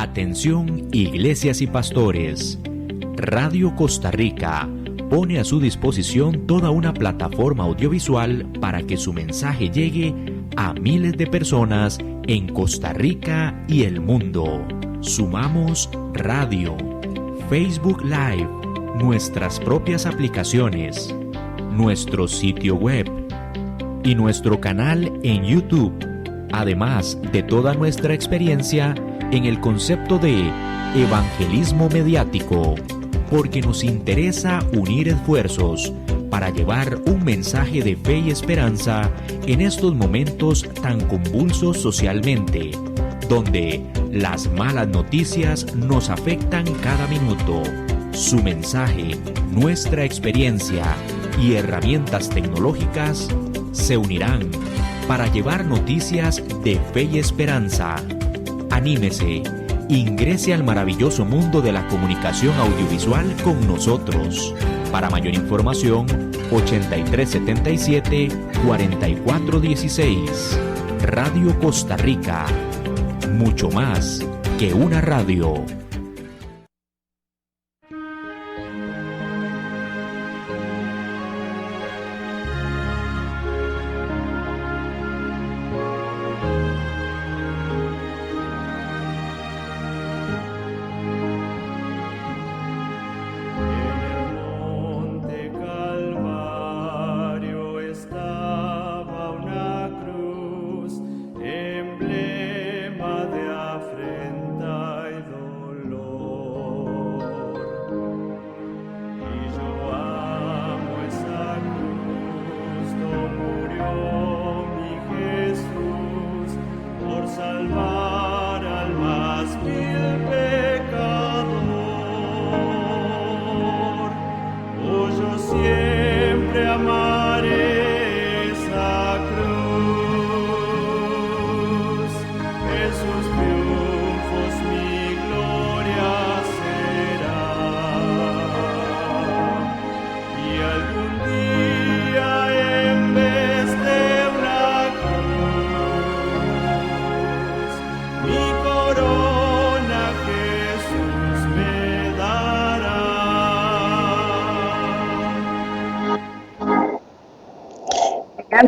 Atención, iglesias y pastores. Radio Costa Rica pone a su disposición toda una plataforma audiovisual para que su mensaje llegue a miles de personas en Costa Rica y el mundo. Sumamos radio, Facebook Live, nuestras propias aplicaciones, nuestro sitio web y nuestro canal en YouTube, además de toda nuestra experiencia en el concepto de evangelismo mediático, porque nos interesa unir esfuerzos para llevar un mensaje de fe y esperanza en estos momentos tan convulsos socialmente, donde las malas noticias nos afectan cada minuto. Su mensaje, nuestra experiencia y herramientas tecnológicas se unirán para llevar noticias de fe y esperanza. Anímese, ingrese al maravilloso mundo de la comunicación audiovisual con nosotros. Para mayor información, 8377-4416. Radio Costa Rica. Mucho más que una radio.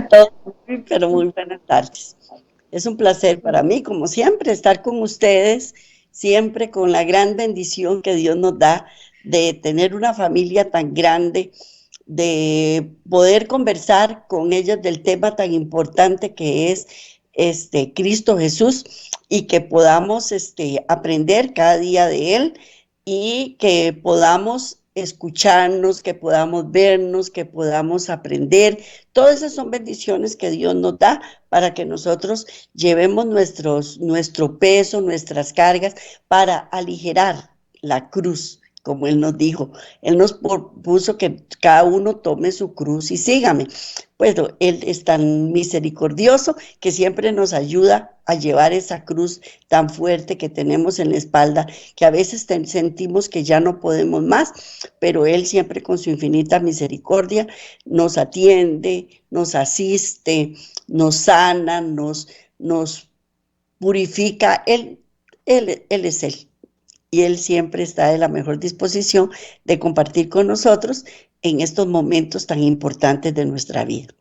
Todos pero muy buenas tardes. Es un placer para mí, como siempre, estar con ustedes, siempre con la gran bendición que Dios nos da de tener una familia tan grande, de poder conversar con ellos del tema tan importante que es Cristo Jesús, y que podamos aprender cada día de Él, y que podamos escucharnos, que podamos vernos, que podamos aprender. Todas esas son bendiciones que Dios nos da para que nosotros llevemos nuestro peso, nuestras cargas, para aligerar la cruz, como Él nos dijo. Él nos propuso que cada uno tome su cruz y sígame. Pues Él es tan misericordioso que siempre nos ayuda a llevar esa cruz tan fuerte que tenemos en la espalda, que a veces sentimos que ya no podemos más, pero Él siempre con su infinita misericordia nos atiende, nos asiste, nos sana, nos purifica. Él es Él. Y Él siempre está de la mejor disposición de compartir con nosotros en estos momentos tan importantes de nuestra vida.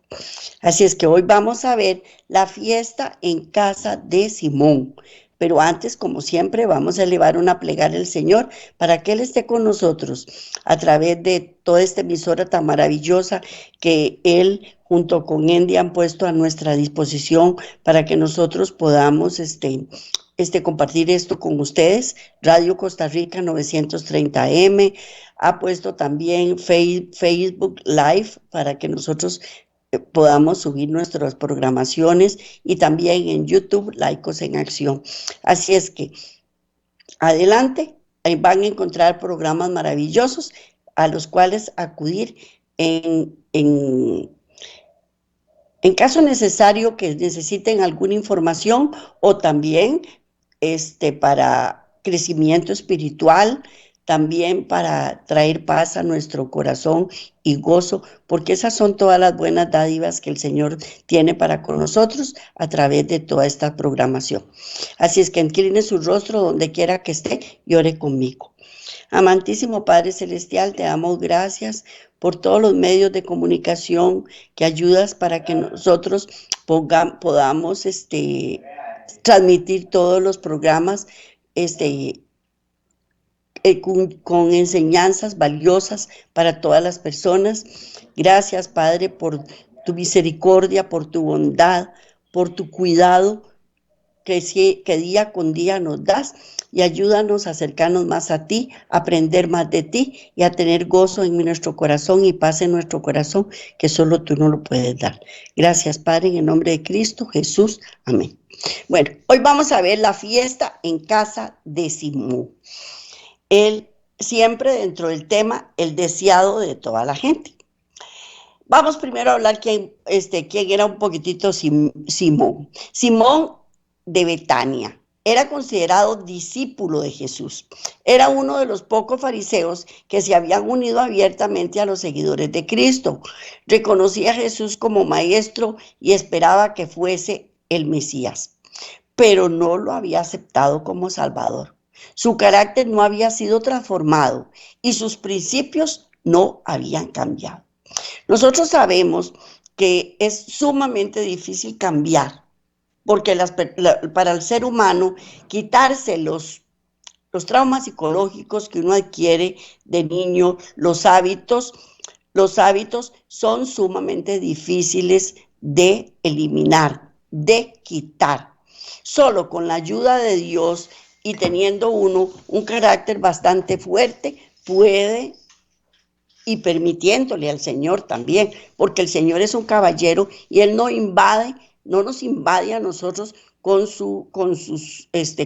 Así es que hoy vamos a ver la fiesta en casa de Simón. Pero antes, como siempre, vamos a elevar una plegaria al Señor para que Él esté con nosotros a través de toda esta emisora tan maravillosa que Él junto con Andy han puesto a nuestra disposición para que nosotros podamos compartir esto con ustedes. Radio Costa Rica 930M ha puesto también Facebook Live para que nosotros podamos subir nuestras programaciones, y también en YouTube, Laicos en Acción. Así es que adelante, ahí van a encontrar programas maravillosos a los cuales acudir en caso necesario que necesiten alguna información, o también para crecimiento espiritual, también para traer paz a nuestro corazón y gozo, porque esas son todas las buenas dádivas que el Señor tiene para con nosotros a través de toda esta programación. Así es que incline su rostro donde quiera que esté y ore conmigo. Amantísimo Padre Celestial, te damos gracias por todos los medios de comunicación que ayudas para que nosotros podamos transmitir todos los programas con enseñanzas valiosas para todas las personas. Gracias, Padre, por tu misericordia, por tu bondad, por tu cuidado que día con día nos das, y ayúdanos a acercarnos más a ti, a aprender más de ti y a tener gozo en nuestro corazón y paz en nuestro corazón que solo tú nos lo puedes dar. Gracias, Padre, en el nombre de Cristo Jesús. Amén. Bueno, hoy vamos a ver la fiesta en casa de Simón. Él siempre dentro del tema, el deseado de toda la gente. Vamos primero a hablar quién era un poquitito Simón. Simón de Betania. Era considerado discípulo de Jesús. Era uno de los pocos fariseos que se habían unido abiertamente a los seguidores de Cristo. Reconocía a Jesús como maestro y esperaba que fuese el Mesías, pero no lo había aceptado como Salvador. Su carácter no había sido transformado y sus principios no habían cambiado. Nosotros sabemos que es sumamente difícil cambiar, porque para el ser humano quitarse los traumas psicológicos que uno adquiere de niño, los hábitos son sumamente difíciles de eliminar, de quitar. Solo con la ayuda de Dios y teniendo uno un carácter bastante fuerte puede, y permitiéndole al Señor también, porque el Señor es un caballero y Él no nos invade a nosotros con sus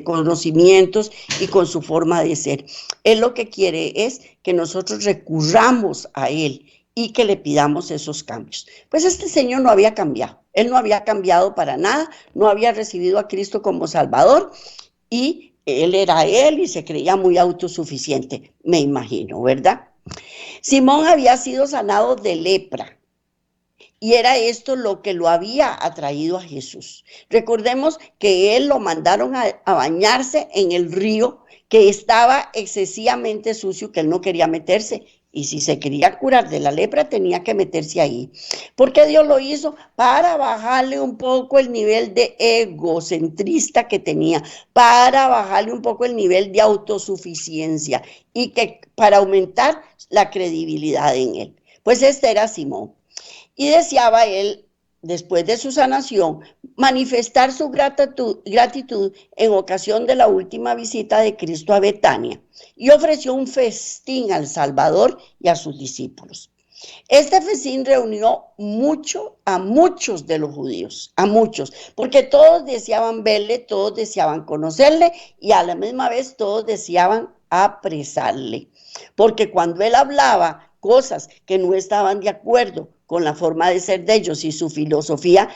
conocimientos y con su forma de ser. Él lo que quiere es que nosotros recurramos a Él y que le pidamos esos cambios. Pues este Señor no había cambiado. Él no había cambiado para nada, no había recibido a Cristo como Salvador y Él era Él y se creía muy autosuficiente, me imagino, ¿verdad? Simón había sido sanado de lepra. Y era esto lo que lo había atraído a Jesús. Recordemos que él lo mandaron a bañarse en el río que estaba excesivamente sucio, que él no quería meterse. Y si se quería curar de la lepra, tenía que meterse ahí. ¿Por qué Dios lo hizo? Para bajarle un poco el nivel de egocentrista que tenía, para bajarle un poco el nivel de autosuficiencia y que para aumentar la credibilidad en él. Pues este era Simón. Y deseaba él, después de su sanación, manifestar su gratitud en ocasión de la última visita de Cristo a Betania, y ofreció un festín al Salvador y a sus discípulos. Este festín reunió a muchos de los judíos, a muchos, porque todos deseaban verle, todos deseaban conocerle y a la misma vez todos deseaban apresarle, porque cuando él hablaba cosas que no estaban de acuerdo con la forma de ser de ellos y su filosofía,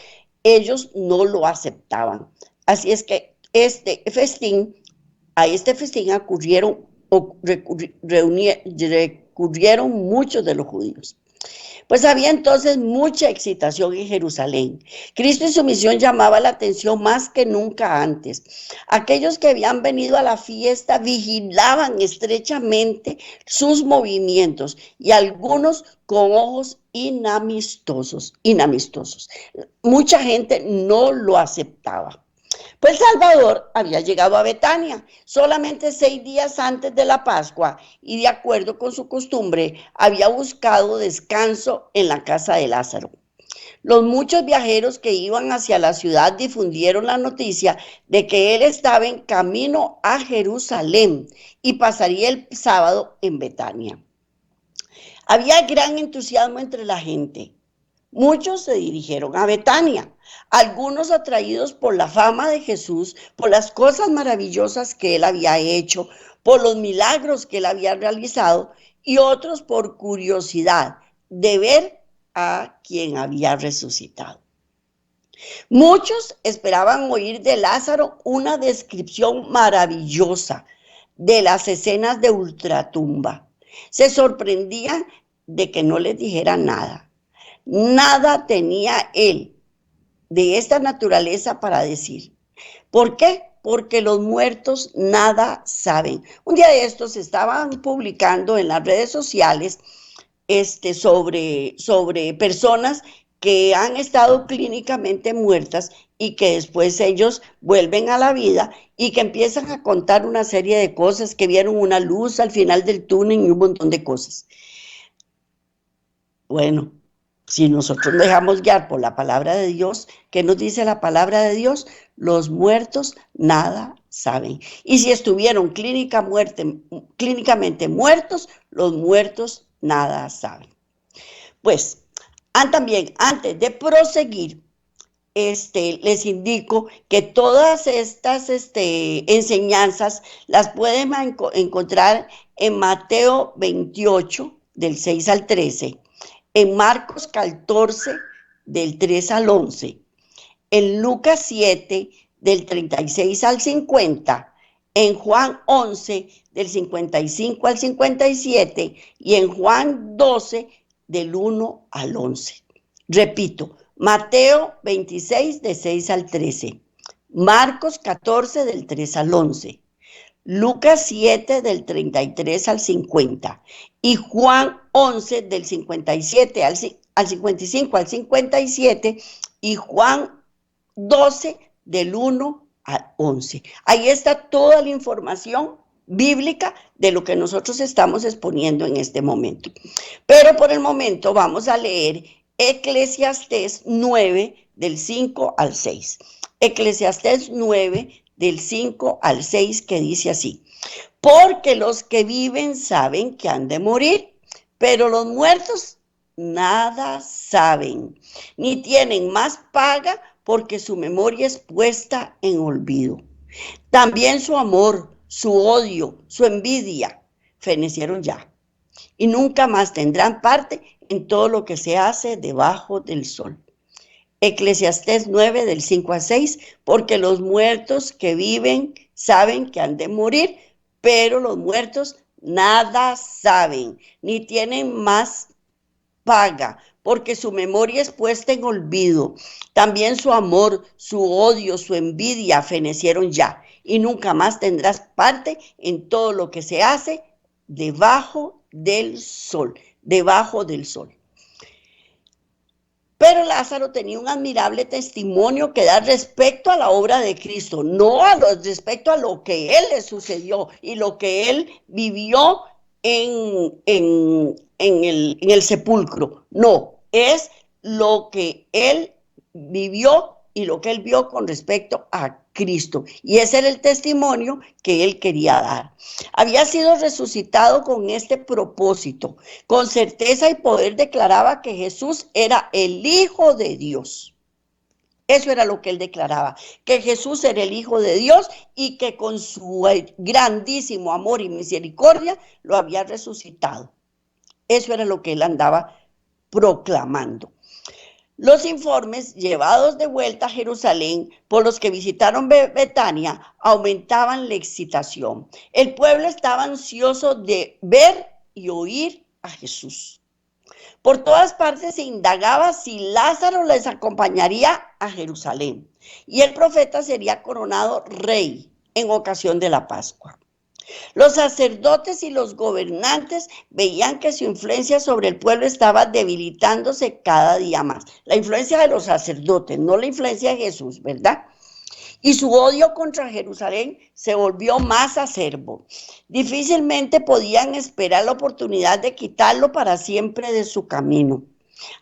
ellos no lo aceptaban. Así es que a este festín recurrieron muchos de los judíos. Pues había entonces mucha excitación en Jerusalén. Cristo y su misión llamaba la atención más que nunca antes. Aquellos que habían venido a la fiesta vigilaban estrechamente sus movimientos y algunos con ojos inamistosos. Mucha gente no lo aceptaba. Pues Salvador había llegado a Betania solamente 6 días antes de la Pascua y de acuerdo con su costumbre había buscado descanso en la casa de Lázaro. Los muchos viajeros que iban hacia la ciudad difundieron la noticia de que él estaba en camino a Jerusalén y pasaría el sábado en Betania. Había gran entusiasmo entre la gente. Muchos se dirigieron a Betania, algunos atraídos por la fama de Jesús, por las cosas maravillosas que él había hecho, por los milagros que él había realizado, y otros por curiosidad de ver a quien había resucitado. Muchos esperaban oír de Lázaro una descripción maravillosa, de las escenas de ultratumba. Se sorprendían de que no les dijera nada. Nada tenía él de esta naturaleza para decir. ¿Por qué? Porque los muertos nada saben. Un día de estos estaban publicando en las redes sociales sobre personas que han estado clínicamente muertas y que después ellos vuelven a la vida y que empiezan a contar una serie de cosas, que vieron una luz al final del túnel y un montón de cosas. Bueno, si nosotros nos dejamos guiar por la palabra de Dios, ¿qué nos dice la palabra de Dios? Los muertos nada saben. Y si estuvieron clínicamente muertos, los muertos nada saben. Pues, también, antes de proseguir, les indico que todas estas enseñanzas las pueden encontrar en Mateo 28, del 6 al 13, en Marcos 14, del 3 al 11, en Lucas 7, del 36 al 50, en Juan 11, del 55 al 57, y en Juan 12, del 1 al 11. Repito, Mateo 26, del 6 al 13, Marcos 14, del 3 al 11, Lucas 7, del 33 al 50, y Juan 11, del 57 al 55 al 57, y Juan 12, del 1 al 11. Ahí está toda la información bíblica de lo que nosotros estamos exponiendo en este momento. Pero por el momento vamos a leer Eclesiastés 9, del 5 al 6. Eclesiastés 9, del 5 al 6, que dice así: porque los que viven saben que han de morir, pero los muertos nada saben, ni tienen más paga, porque su memoria es puesta en olvido. También su amor, su odio, su envidia fenecieron ya, y nunca más tendrán parte en todo lo que se hace debajo del sol. Eclesiastés 9, del 5 al 6, porque los muertos que viven saben que han de morir, pero los muertos nada saben, ni tienen más paga, porque su memoria es puesta en olvido. También su amor, su odio, su envidia fenecieron ya, y nunca más tendrás parte en todo lo que se hace debajo del sol, debajo del sol. Pero Lázaro tenía un admirable testimonio que dar respecto a la obra de Cristo, no respecto a lo que él le sucedió y lo que él vivió en el sepulcro. No, es lo que él vivió y lo que él vio con respecto a Cristo. Y ese era el testimonio que él quería dar. Había sido resucitado con este propósito. Con certeza y poder declaraba que Jesús era el Hijo de Dios. Eso era lo que él declaraba, que Jesús era el Hijo de Dios y que con su grandísimo amor y misericordia lo había resucitado. Eso era lo que él andaba proclamando. Los informes llevados de vuelta a Jerusalén por los que visitaron Betania aumentaban la excitación. El pueblo estaba ansioso de ver y oír a Jesús. Por todas partes se indagaba si Lázaro les acompañaría a Jerusalén y el profeta sería coronado rey en ocasión de la Pascua. Los sacerdotes y los gobernantes veían que su influencia sobre el pueblo estaba debilitándose cada día más. La influencia de los sacerdotes, no la influencia de Jesús, ¿verdad? Y su odio contra Jerusalén se volvió más acerbo. Difícilmente podían esperar la oportunidad de quitarlo para siempre de su camino.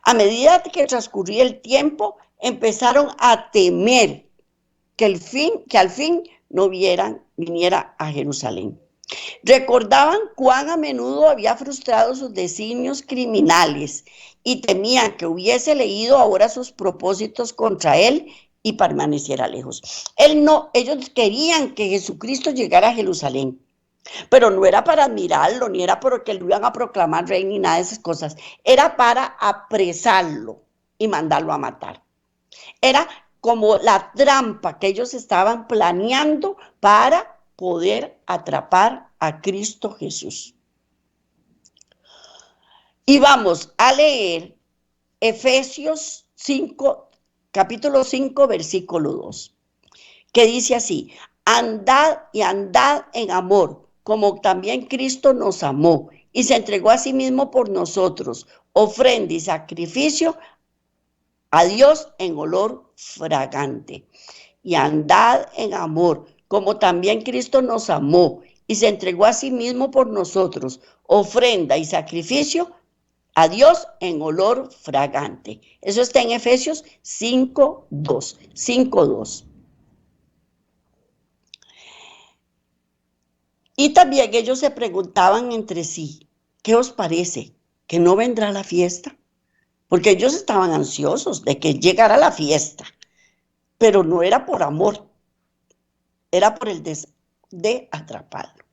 A medida que transcurría el tiempo, empezaron a temer que al fin no viniera a Jerusalén. Recordaban cuán a menudo había frustrado sus designios criminales y temían que hubiese leído ahora sus propósitos contra él y permaneciera lejos. Ellos querían que Jesucristo llegara a Jerusalén, pero no era para admirarlo, ni era porque lo iban a proclamar rey, ni nada de esas cosas. Era para apresarlo y mandarlo a matar. Era como la trampa que ellos estaban planeando para poder atrapar a Cristo Jesús. Y vamos a leer Efesios 5, capítulo 5, versículo 2, que dice así: andad en amor, como también Cristo nos amó y se entregó a sí mismo por nosotros, ofrenda y sacrificio a Dios en olor fragante. Y andad en amor, como también Cristo nos amó y se entregó a sí mismo por nosotros, ofrenda y sacrificio a Dios en olor fragante. Eso está en Efesios 5:2. 5:2. Y también ellos se preguntaban entre sí: ¿qué os parece? ¿Que no vendrá la fiesta? Porque ellos estaban ansiosos de que llegara la fiesta, pero no era por amor, era por el de atraparlo.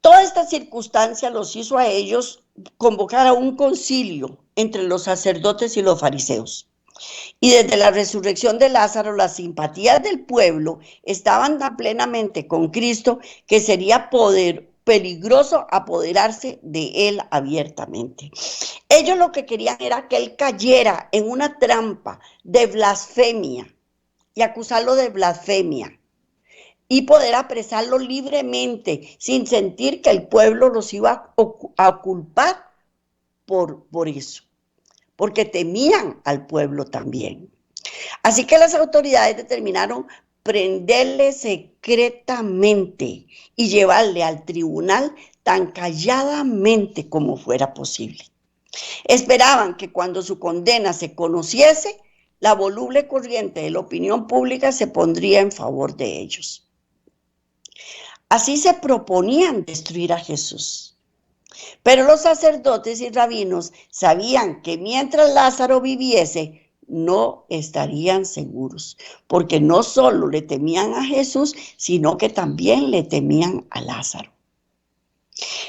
Toda esta circunstancia los hizo a ellos convocar a un concilio entre los sacerdotes y los fariseos. Y desde la resurrección de Lázaro, las simpatías del pueblo estaban tan plenamente con Cristo que sería peligroso apoderarse de él abiertamente. Ellos lo que querían era que él cayera en una trampa de blasfemia y acusarlo de blasfemia y poder apresarlo libremente sin sentir que el pueblo los iba a culpar por eso, porque temían al pueblo también. Así que las autoridades determinaron prenderle secretamente y llevarle al tribunal tan calladamente como fuera posible. Esperaban que cuando su condena se conociese, la voluble corriente de la opinión pública se pondría en favor de ellos. Así se proponían destruir a Jesús. Pero los sacerdotes y rabinos sabían que mientras Lázaro viviese, no estarían seguros, porque no solo le temían a Jesús, sino que también le temían a Lázaro.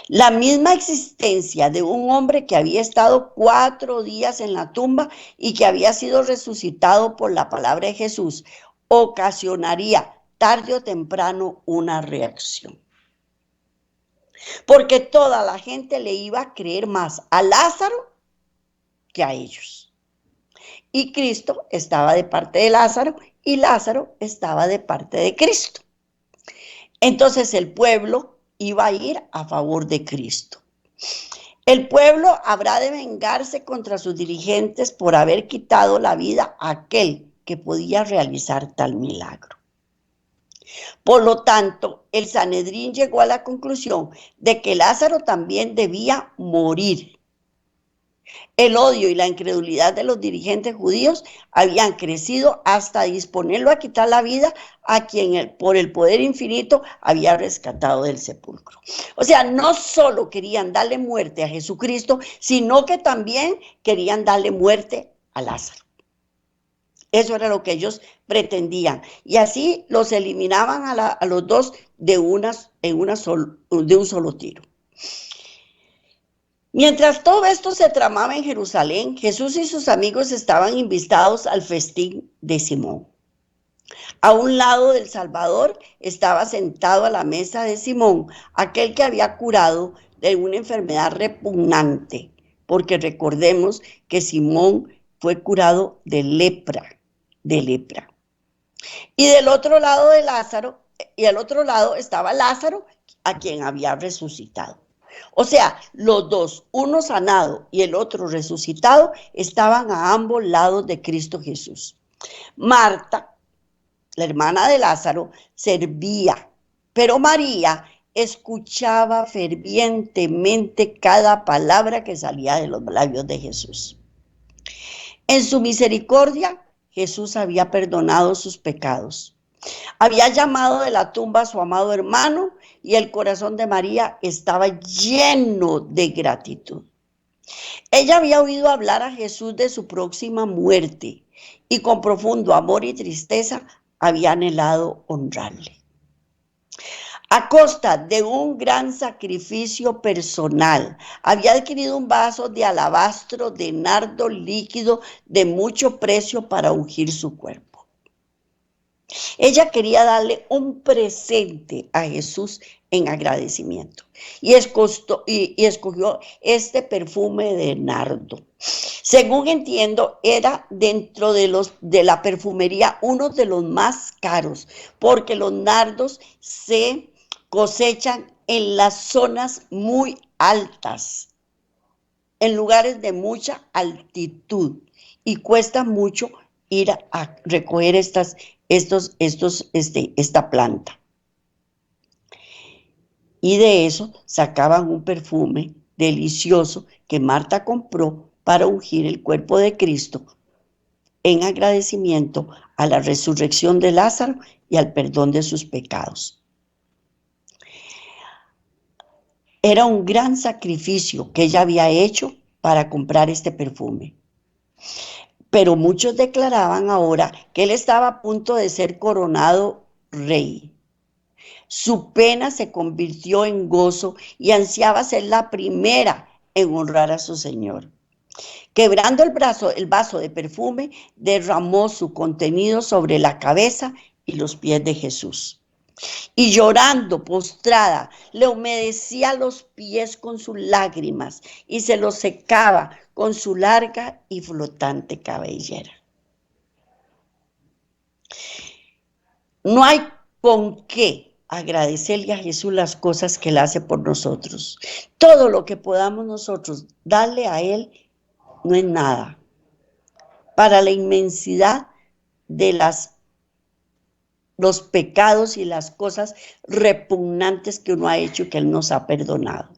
La misma existencia de un hombre que había estado 4 días en la tumba y que había sido resucitado por la palabra de Jesús ocasionaría tarde o temprano una reacción. Porque toda la gente le iba a creer más a Lázaro que a ellos. Y Cristo estaba de parte de Lázaro y Lázaro estaba de parte de Cristo. Entonces el pueblo iba a ir a favor de Cristo. El pueblo habrá de vengarse contra sus dirigentes por haber quitado la vida a aquel que podía realizar tal milagro. Por lo tanto, el Sanedrín llegó a la conclusión de que Lázaro también debía morir. El odio y la incredulidad de los dirigentes judíos habían crecido hasta disponerlo a quitar la vida a quien por el poder infinito había rescatado del sepulcro. O sea, no solo querían darle muerte a Jesucristo, sino que también querían darle muerte a Lázaro. Eso era lo que ellos pretendían. Y así los eliminaban a los dos de un solo tiro. Mientras todo esto se tramaba en Jerusalén, Jesús y sus amigos estaban invitados al festín de Simón. A un lado del Salvador estaba sentado a la mesa de Simón, aquel que había curado de una enfermedad repugnante, porque recordemos que Simón fue curado de lepra. Y del otro lado de Lázaro, y al otro lado estaba Lázaro, a quien había resucitado. O sea, los dos, uno sanado y el otro resucitado, estaban a ambos lados de Cristo Jesús. Marta, la hermana de Lázaro, servía, pero María escuchaba fervientemente cada palabra que salía de los labios de Jesús. En su misericordia, Jesús había perdonado sus pecados. Había llamado de la tumba a su amado hermano y el corazón de María estaba lleno de gratitud. Ella había oído hablar a Jesús de su próxima muerte y con profundo amor y tristeza había anhelado honrarle. A costa de un gran sacrificio personal, había adquirido un vaso de alabastro de nardo líquido de mucho precio para ungir su cuerpo. Ella quería darle un presente a Jesús en agradecimiento. Y escogió este perfume de nardo. Según entiendo, era dentro de la perfumería uno de los más caros, porque los nardos se cosechan en las zonas muy altas, en lugares de mucha altitud, y cuesta mucho ir a recoger esta planta. Y de eso sacaban un perfume delicioso que Marta compró para ungir el cuerpo de Cristo en agradecimiento a la resurrección de Lázaro y al perdón de sus pecados. Era un gran sacrificio que ella había hecho para comprar este perfume. Pero muchos declaraban ahora que él estaba a punto de ser coronado rey. Su pena se convirtió en gozo y ansiaba ser la primera en honrar a su Señor. Quebrando el vaso de perfume, derramó su contenido sobre la cabeza y los pies de Jesús. Y llorando, postrada, le humedecía los pies con sus lágrimas y se los secaba con su larga y flotante cabellera. No hay con qué agradecerle a Jesús las cosas que Él hace por nosotros. Todo lo que podamos nosotros darle a Él no es nada para la inmensidad de los pecados y las cosas repugnantes que uno ha hecho y que Él nos ha perdonado.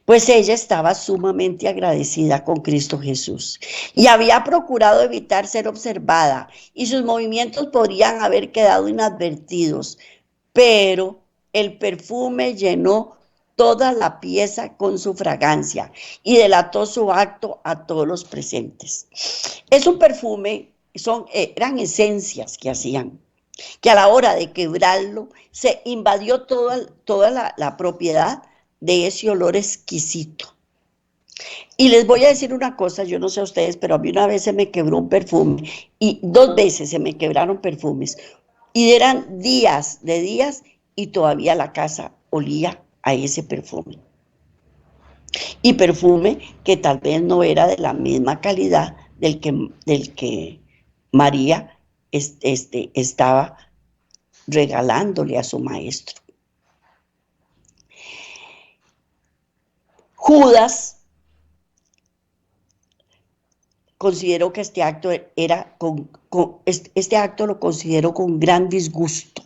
Pues ella estaba sumamente agradecida con Cristo Jesús y había procurado evitar ser observada y sus movimientos podrían haber quedado inadvertidos, pero el perfume llenó toda la pieza con su fragancia y delató su acto a todos los presentes. Es un perfume, eran esencias que hacían, que a la hora de quebrarlo se invadió toda la propiedad de ese olor exquisito. Y les voy a decir una cosa, yo no sé a ustedes, pero a mí una vez se me quebró un perfume y 2 veces se me quebraron perfumes y eran días y todavía la casa olía a ese perfume. Y perfume que tal vez no era de la misma calidad del que María estaba regalándole a su maestro. Judas consideró que este acto lo consideró con gran disgusto.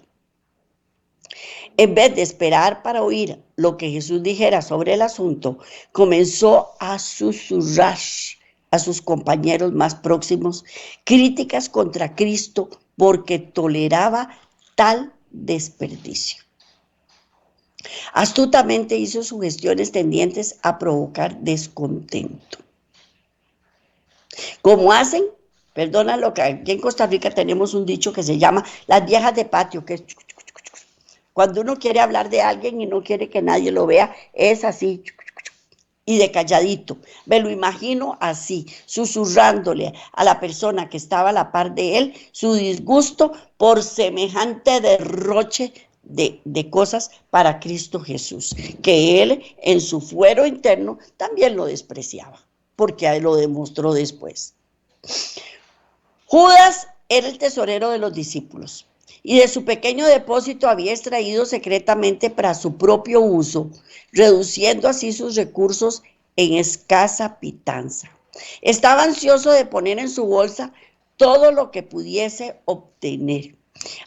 En vez de esperar para oír lo que Jesús dijera sobre el asunto, comenzó a susurrar a sus compañeros más próximos críticas contra Cristo porque toleraba tal desperdicio. Astutamente hizo sugestiones tendientes a provocar descontento. Como hacen, perdona lo que aquí en Costa Rica tenemos un dicho que se llama las viejas de patio, que es cuando uno quiere hablar de alguien y no quiere que nadie lo vea, es así, y de calladito. Me lo imagino así, susurrándole a la persona que estaba a la par de él su disgusto por semejante derroche de cosas para Cristo Jesús, que él en su fuero interno también lo despreciaba, porque lo demostró después. Judas era el tesorero de los discípulos y de su pequeño depósito había extraído secretamente para su propio uso, reduciendo así sus recursos en escasa pitanza. Estaba ansioso de poner en su bolsa todo lo que pudiese obtener.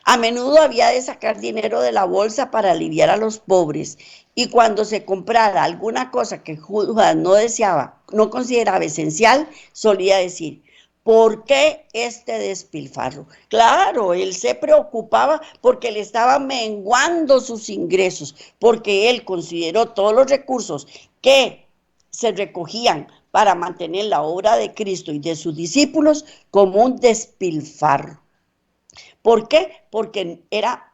A menudo había de sacar dinero de la bolsa para aliviar a los pobres, y cuando se comprara alguna cosa que Judas no consideraba esencial, solía decir: ¿por qué este despilfarro? Claro, él se preocupaba porque le estaban menguando sus ingresos, porque él consideró todos los recursos que se recogían para mantener la obra de Cristo y de sus discípulos como un despilfarro. ¿Por qué? Porque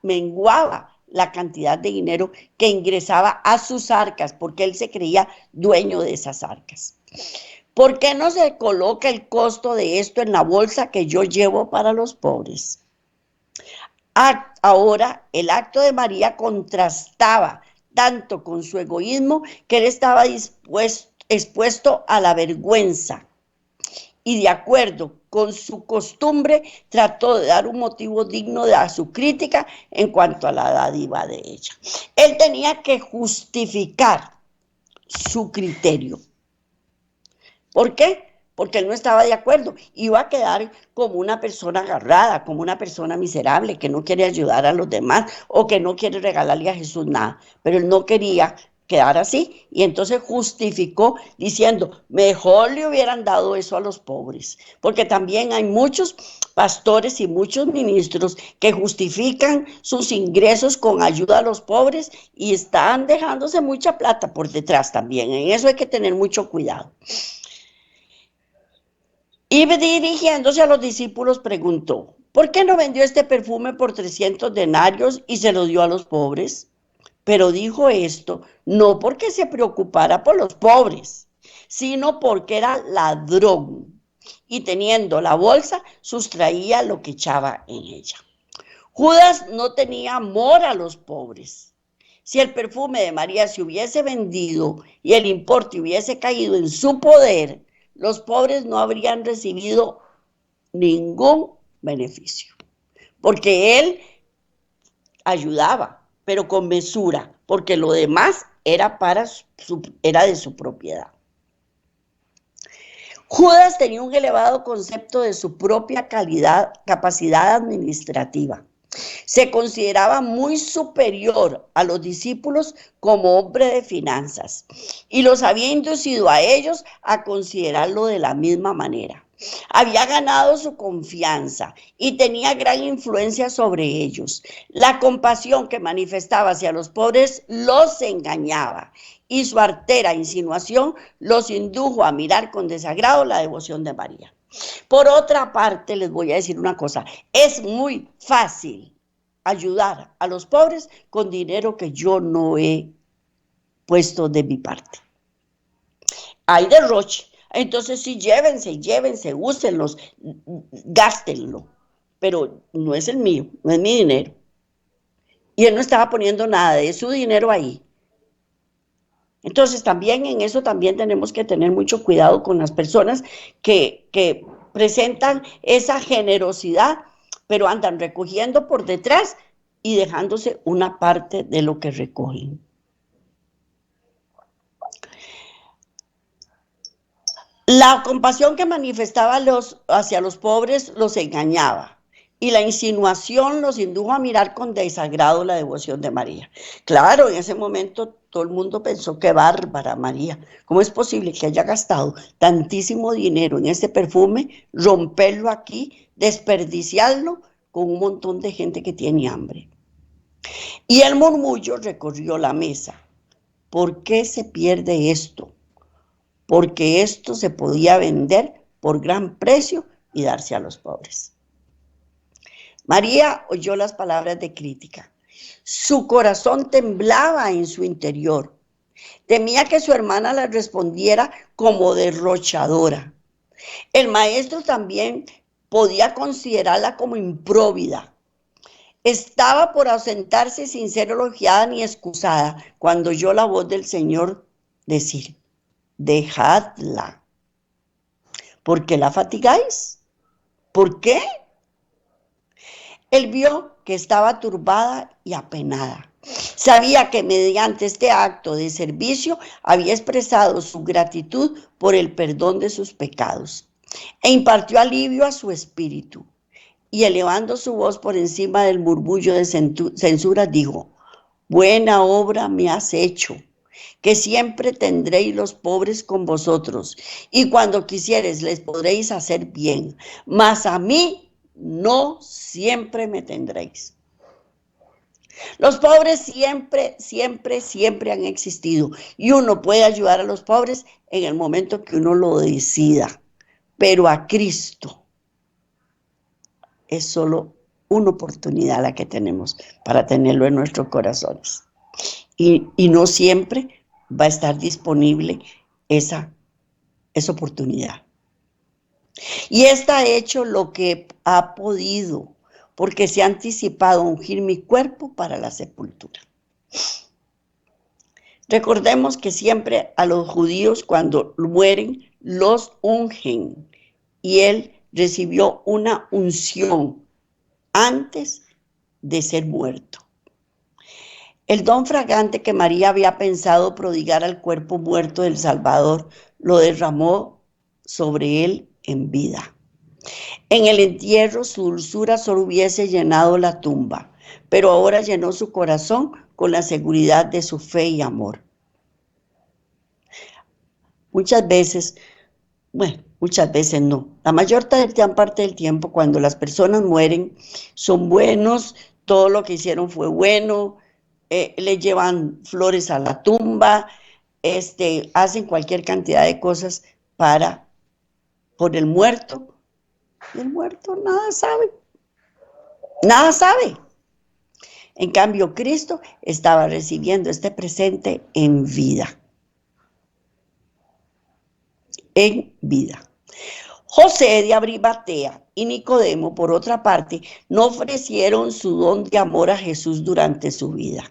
menguaba la cantidad de dinero que ingresaba a sus arcas, porque él se creía dueño de esas arcas. ¿Por qué no se coloca el costo de esto en la bolsa que yo llevo para los pobres? Ahora el acto de María contrastaba tanto con su egoísmo que él estaba expuesto a la vergüenza y de acuerdo con su costumbre trató de dar un motivo digno a su crítica en cuanto a la dádiva de ella. Él tenía que justificar su criterio. ¿Por qué? Porque él no estaba de acuerdo. Iba a quedar como una persona agarrada, como una persona miserable, que no quiere ayudar a los demás o que no quiere regalarle a Jesús nada. Pero él no quería quedar así y entonces justificó diciendo, mejor le hubieran dado eso a los pobres. Porque también hay muchos pastores y muchos ministros que justifican sus ingresos con ayuda a los pobres y están dejándose mucha plata por detrás también. En eso hay que tener mucho cuidado. Y dirigiéndose a los discípulos preguntó, ¿por qué no vendió este perfume por 300 denarios y se lo dio a los pobres? Pero dijo esto no porque se preocupara por los pobres, sino porque era ladrón y teniendo la bolsa sustraía lo que echaba en ella. Judas no tenía amor a los pobres. Si el perfume de María se hubiese vendido y el importe hubiese caído en su poder, los pobres no habrían recibido ningún beneficio, porque él ayudaba, pero con mesura, porque lo demás era de su propiedad. Judas tenía un elevado concepto de su propia capacidad administrativa. Se consideraba muy superior a los discípulos como hombre de finanzas y los había inducido a ellos a considerarlo de la misma manera. Había ganado su confianza y tenía gran influencia sobre ellos. La compasión que manifestaba hacia los pobres los engañaba y su artera insinuación los indujo a mirar con desagrado la devoción de María. Por otra parte, les voy a decir una cosa, es muy fácil ayudar a los pobres con dinero que yo no he puesto de mi parte. Hay derroche, entonces sí, llévense, úsenlos, gástenlo, pero no es el mío, no es mi dinero. Y él no estaba poniendo nada de su dinero ahí. Entonces también en eso también tenemos que tener mucho cuidado con las personas que presentan esa generosidad, pero andan recogiendo por detrás y dejándose una parte de lo que recogen. La compasión que manifestaba hacia los pobres los engañaba. Y la insinuación los indujo a mirar con desagrado la devoción de María. Claro, en ese momento todo el mundo pensó, qué bárbara María. ¿Cómo es posible que haya gastado tantísimo dinero en ese perfume, romperlo aquí, desperdiciarlo con un montón de gente que tiene hambre? Y el murmullo recorrió la mesa. ¿Por qué se pierde esto? Porque esto se podía vender por gran precio y darse a los pobres. María oyó las palabras de crítica. Su corazón temblaba en su interior. Temía que su hermana le respondiera como derrochadora. El maestro también podía considerarla como impróvida. Estaba por ausentarse sin ser elogiada ni excusada cuando oyó la voz del Señor decir, dejadla. ¿Por qué la fatigáis? ¿Por qué? Él vio que estaba turbada y apenada. Sabía que mediante este acto de servicio había expresado su gratitud por el perdón de sus pecados e impartió alivio a su espíritu. Y elevando su voz por encima del murmullo de censura, dijo, buena obra me has hecho, que siempre tendréis los pobres con vosotros, y cuando quisieres les podréis hacer bien, mas a mí no siempre me tendréis. Los pobres siempre han existido y uno puede ayudar a los pobres en el momento que uno lo decida, pero a Cristo es solo una oportunidad la que tenemos para tenerlo en nuestros corazones y no siempre va a estar disponible esa oportunidad. Y ésta ha hecho lo que ha podido porque se ha anticipado a ungir mi cuerpo para la sepultura. Recordemos que siempre a los judíos cuando mueren los ungen y él recibió una unción antes de ser muerto. El don fragante que María había pensado prodigar al cuerpo muerto del Salvador lo derramó sobre él en vida. En el entierro su dulzura solo hubiese llenado la tumba, pero ahora llenó su corazón con la seguridad de su fe y amor. Muchas veces no. La mayor parte del tiempo cuando las personas mueren son buenos, todo lo que hicieron fue bueno, le llevan flores a la tumba, hacen cualquier cantidad de cosas por el muerto. Y el muerto nada sabe. Nada sabe. En cambio, Cristo estaba recibiendo este presente en vida. En vida. José de Arimatea y Nicodemo, por otra parte, no ofrecieron su don de amor a Jesús durante su vida.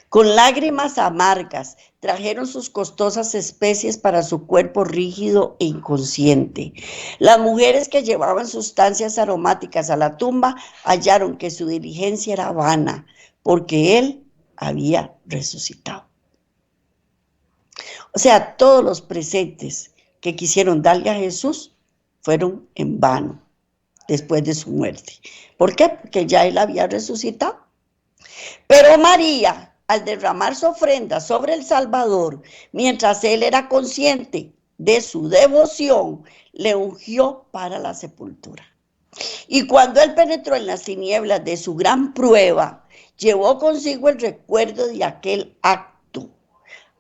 Con lágrimas amargas trajeron sus costosas especies para su cuerpo rígido e inconsciente. Las mujeres que llevaban sustancias aromáticas a la tumba hallaron que su diligencia era vana, porque él había resucitado. O sea, todos los presentes que quisieron darle a Jesús fueron en vano después de su muerte. ¿Por qué? Porque ya él había resucitado. Pero María, al derramar su ofrenda sobre el Salvador, mientras él era consciente de su devoción, le ungió para la sepultura. Y cuando él penetró en las tinieblas de su gran prueba, llevó consigo el recuerdo de aquel acto,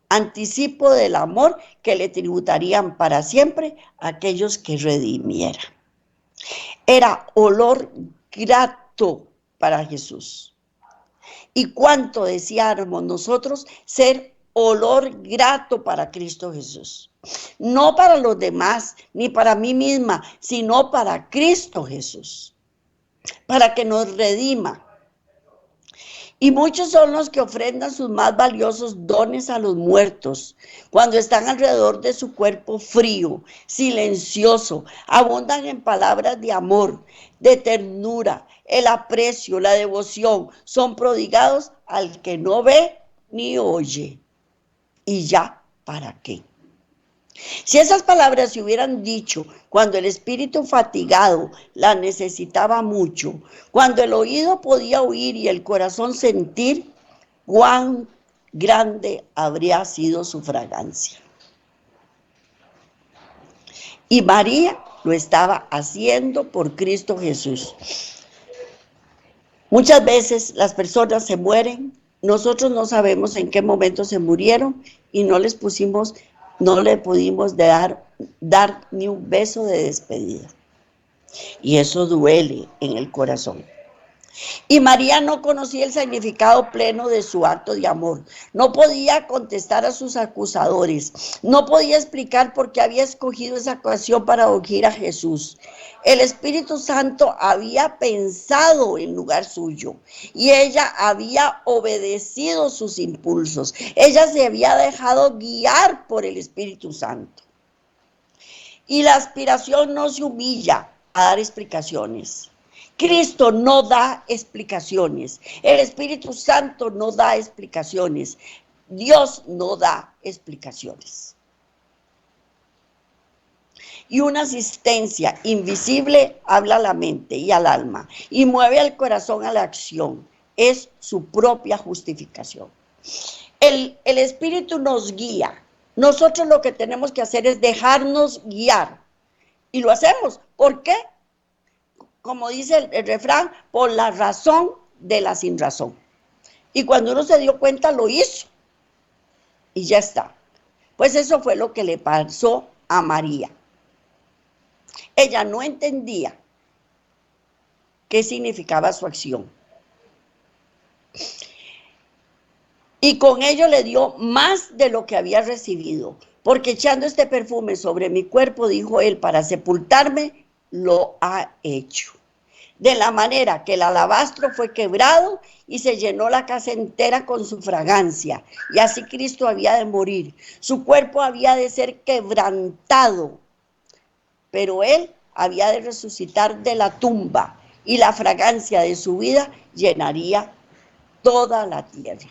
anticipo del amor que le tributarían para siempre aquellos que redimieran. Era olor grato para Jesús. Y cuánto deseáramos nosotros ser olor grato para Cristo Jesús. No para los demás, ni para mí misma, sino para Cristo Jesús. Para que nos redima. Y muchos son los que ofrendan sus más valiosos dones a los muertos, cuando están alrededor de su cuerpo frío, silencioso, abundan en palabras de amor, de ternura, el aprecio, la devoción, son prodigados al que no ve ni oye. ¿Y ya para qué? Si esas palabras se hubieran dicho cuando el espíritu fatigado las necesitaba mucho, cuando el oído podía oír y el corazón sentir, cuán grande habría sido su fragancia. Y María lo estaba haciendo por Cristo Jesús. Muchas veces las personas se mueren, nosotros no sabemos en qué momento se murieron y no le pudimos dar ni un beso de despedida. Y eso duele en el corazón. Y María no conocía el significado pleno de su acto de amor. No podía contestar a sus acusadores. No podía explicar por qué había escogido esa ocasión para ungir a Jesús. El Espíritu Santo había pensado en lugar suyo y ella había obedecido sus impulsos. Ella se había dejado guiar por el Espíritu Santo. Y la aspiración no se humilla a dar explicaciones. Cristo no da explicaciones. El Espíritu Santo no da explicaciones. Dios no da explicaciones. Y una asistencia invisible habla a la mente y al alma y mueve al corazón a la acción. Es su propia justificación. El Espíritu nos guía. Nosotros lo que tenemos que hacer es dejarnos guiar. Y lo hacemos. ¿Por qué? Como dice el refrán, por la razón de la sin razón. Y cuando uno se dio cuenta, lo hizo. Y ya está. Pues eso fue lo que le pasó a María. Ella no entendía qué significaba su acción. Y con ello le dio más de lo que había recibido. Porque echando este perfume sobre mi cuerpo, dijo él, para sepultarme, lo ha hecho. de la manera que el alabastro fue quebrado y se llenó la casa entera con su fragancia. Y así Cristo había de morir, su cuerpo había de ser quebrantado, pero él había de resucitar de la tumba y la fragancia de su vida llenaría toda la tierra.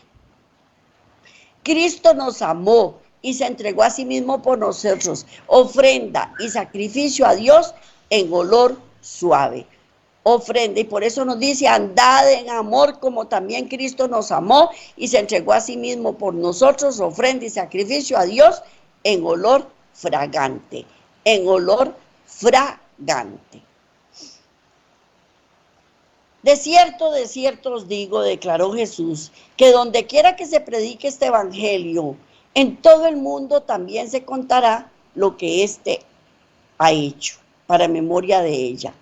Cristo nos amó y se entregó a sí mismo por nosotros, ofrenda y sacrificio a Dios en olor suave. Ofrenda, y por eso nos dice, andad en amor como también Cristo nos amó y se entregó a sí mismo por nosotros, ofrenda y sacrificio a Dios en olor fragante, en olor fragante. De cierto os digo, declaró Jesús, que donde quiera que se predique este evangelio, en todo el mundo también se contará lo que éste ha hecho, para memoria de ella.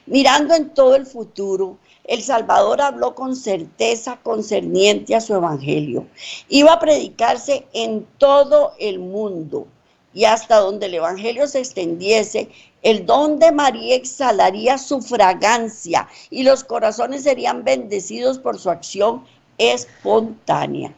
Mirando en todo el futuro, el Salvador habló con certeza concerniente a su evangelio. Iba a predicarse en todo el mundo y hasta donde el evangelio se extendiese, el don de María exhalaría su fragancia y los corazones serían bendecidos por su acción espontánea.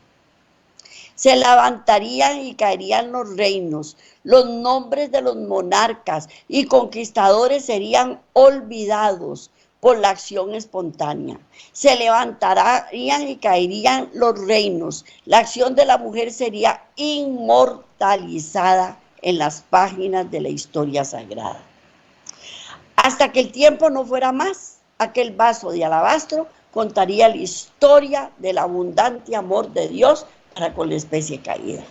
Se levantarían y caerían los reinos, los nombres de los monarcas y conquistadores serían olvidados por la acción espontánea. Se levantarían y caerían los reinos. La acción de la mujer sería inmortalizada en las páginas de la historia sagrada. Hasta que el tiempo no fuera más, aquel vaso de alabastro contaría la historia del abundante amor de Dios para con la especie caída.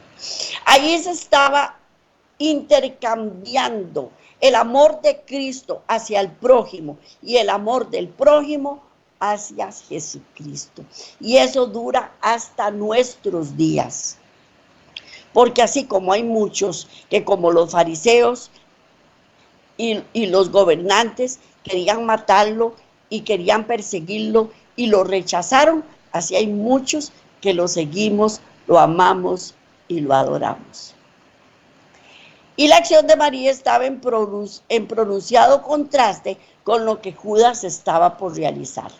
Allí se estaba intercambiando el amor de Cristo hacia el prójimo y el amor del prójimo hacia Jesucristo. Y eso dura hasta nuestros días. Porque así como hay muchos que, como los fariseos y los gobernantes, querían matarlo y querían perseguirlo y lo rechazaron, así hay muchos que lo seguimos, lo amamos y lo adoramos. Y la acción de María estaba en pronunciado contraste con lo que Judas estaba por realizar.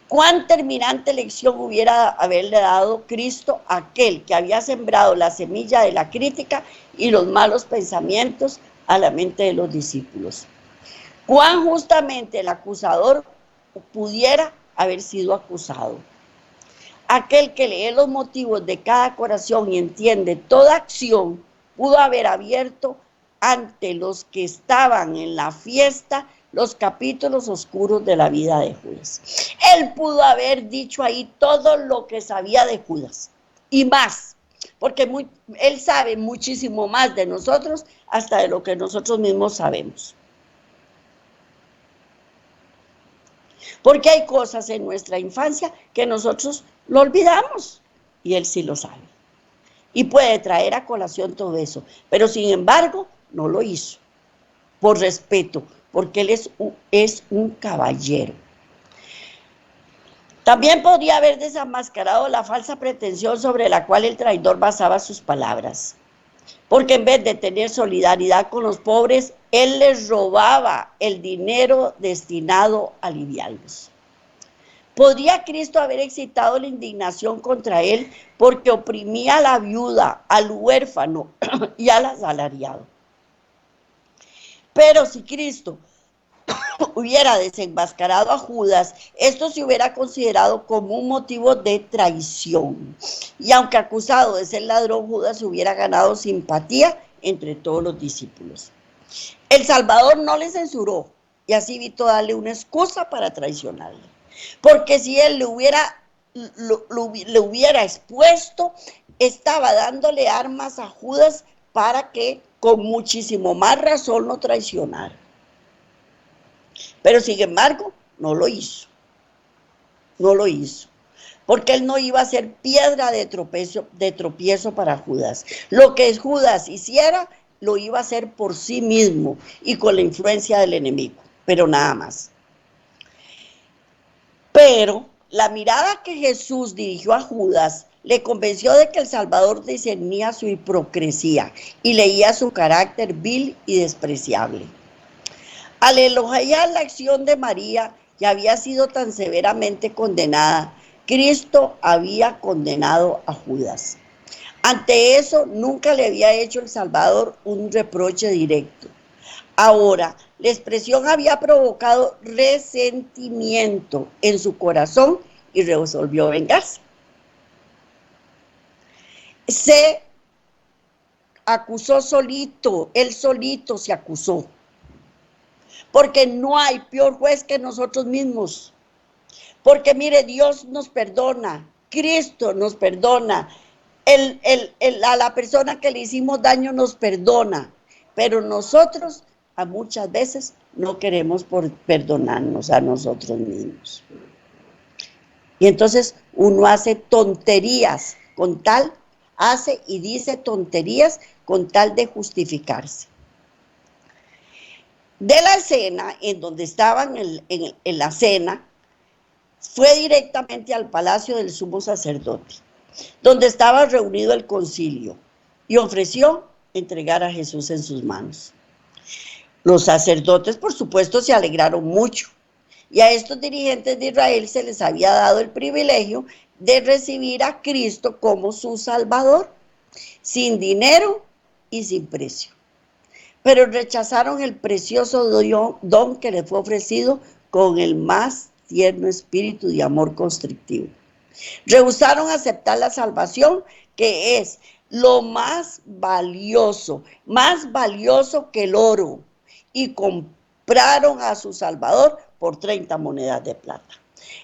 Cuán terminante lección hubiera haberle dado Cristo a aquel que había sembrado la semilla de la crítica y los malos pensamientos a la mente de los discípulos. Cuán justamente el acusador pudiera haber sido acusado. Aquel que lee los motivos de cada corazón y entiende toda acción, pudo haber abierto ante los que estaban en la fiesta los capítulos oscuros de la vida de Judas. Él pudo haber dicho ahí todo lo que sabía de Judas y más, porque él sabe muchísimo más de nosotros hasta de lo que nosotros mismos sabemos. Porque hay cosas en nuestra infancia que nosotros lo olvidamos y él sí lo sabe. Y puede traer a colación todo eso, pero sin embargo no lo hizo, por respeto, porque él es un caballero. También podría haber desenmascarado la falsa pretensión sobre la cual el traidor basaba sus palabras, porque en vez de tener solidaridad con los pobres, él les robaba el dinero destinado a aliviarlos. ¿Podría Cristo haber excitado la indignación contra él porque oprimía a la viuda, al huérfano y al asalariado? Pero si Cristo hubiera desenmascarado a Judas, esto se hubiera considerado como un motivo de traición. Y aunque acusado de ser ladrón, Judas hubiera ganado simpatía entre todos los discípulos. El Salvador no le censuró y así evitó darle una excusa para traicionarle. Porque si él le hubiera expuesto, estaba dándole armas a Judas para que con muchísimo más razón lo traicionara. Pero sin embargo, no lo hizo. No lo hizo. Porque él no iba a ser piedra de tropiezo para Judas. Lo que Judas hiciera, lo iba a hacer por sí mismo y con la influencia del enemigo. Pero nada más. Pero la mirada que Jesús dirigió a Judas le convenció de que el Salvador discernía su hipocresía y leía su carácter vil y despreciable. Al elogiar la acción de María, que había sido tan severamente condenada, Cristo había condenado a Judas. Ante eso, nunca le había hecho el Salvador un reproche directo. Ahora, la expresión había provocado resentimiento en su corazón y resolvió vengarse. Se acusó solito, él solito se acusó. Porque no hay peor juez que nosotros mismos. Porque mire, Dios nos perdona, Cristo nos perdona, a la persona que le hicimos daño nos perdona, pero nosotros a muchas veces no queremos perdonarnos a nosotros mismos. Y entonces uno hace tonterías hace y dice tonterías con tal de justificarse. De la cena, en donde estaban en la cena, fue directamente al palacio del sumo sacerdote, donde estaba reunido el concilio, y ofreció entregar a Jesús en sus manos. Los sacerdotes, por supuesto, se alegraron mucho, y a estos dirigentes de Israel se les había dado el privilegio de recibir a Cristo como su Salvador, sin dinero y sin precio. Pero rechazaron el precioso don que les fue ofrecido con el más tierno espíritu de amor constrictivo. Rehusaron aceptar la salvación, que es lo más valioso que el oro, y compraron a su Salvador por 30 monedas de plata.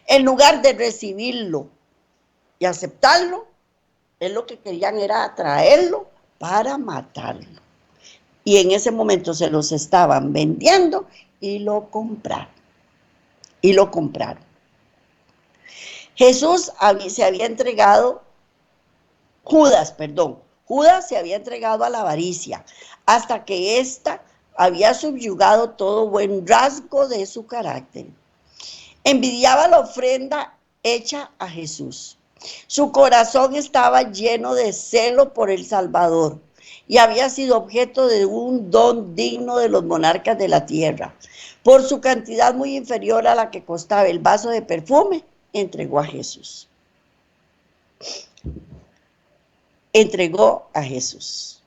En lugar de recibirlo y aceptarlo, es lo que querían era traerlo para matarlo. Y en ese momento se los estaban vendiendo y lo compraron. Jesús se había entregado, Judas se había entregado a la avaricia, hasta que ésta había subyugado todo buen rasgo de su carácter. Envidiaba la ofrenda hecha a Jesús. Su corazón estaba lleno de celo por el Salvador y había sido objeto de un don digno de los monarcas de la tierra. Por su cantidad muy inferior a la que costaba el vaso de perfume, entregó a Jesús. Entregó a Jesús.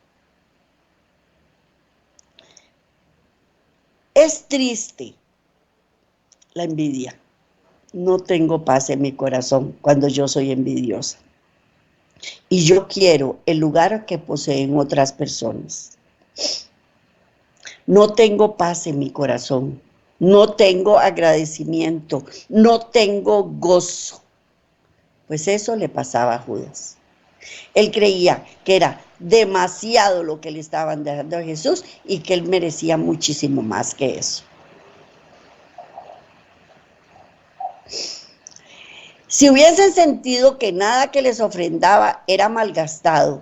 Es triste la envidia. No tengo paz en mi corazón cuando yo soy envidiosa. Y yo quiero el lugar que poseen otras personas. No tengo paz en mi corazón. No tengo agradecimiento. No tengo gozo. Pues eso le pasaba a Judas. Él creía que era demasiado lo que le estaban dando a Jesús y que él merecía muchísimo más que eso. Si hubiesen sentido que nada que les ofrendaba era malgastado,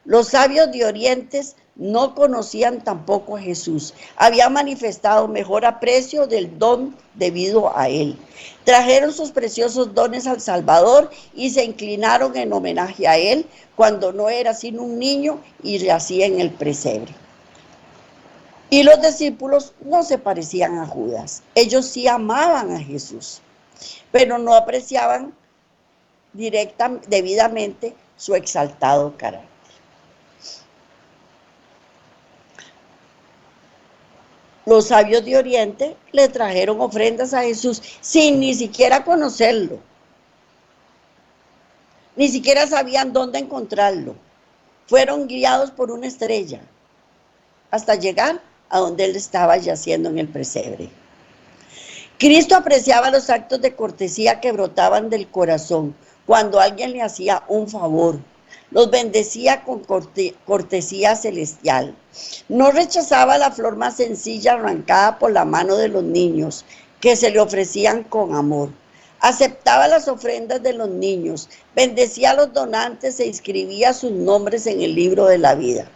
los sabios de Oriente no conocían tampoco a Jesús. Había manifestado mejor aprecio del don debido a él. Trajeron sus preciosos dones al Salvador y se inclinaron en homenaje a él cuando no era sino un niño y yacía en el pesebre. Y los discípulos no se parecían a Judas. Ellos sí amaban a Jesús, pero no apreciaban debidamente su exaltado carácter. Los sabios de Oriente le trajeron ofrendas a Jesús sin ni siquiera conocerlo. Ni siquiera sabían dónde encontrarlo. Fueron guiados por una estrella hasta llegar a donde él estaba yaciendo en el pesebre. Cristo apreciaba los actos de cortesía que brotaban del corazón cuando alguien le hacía un favor. Los bendecía con cortesía celestial. No rechazaba la flor más sencilla arrancada por la mano de los niños, que se le ofrecían con amor. Aceptaba las ofrendas de los niños, bendecía a los donantes e inscribía sus nombres en el libro de la vida.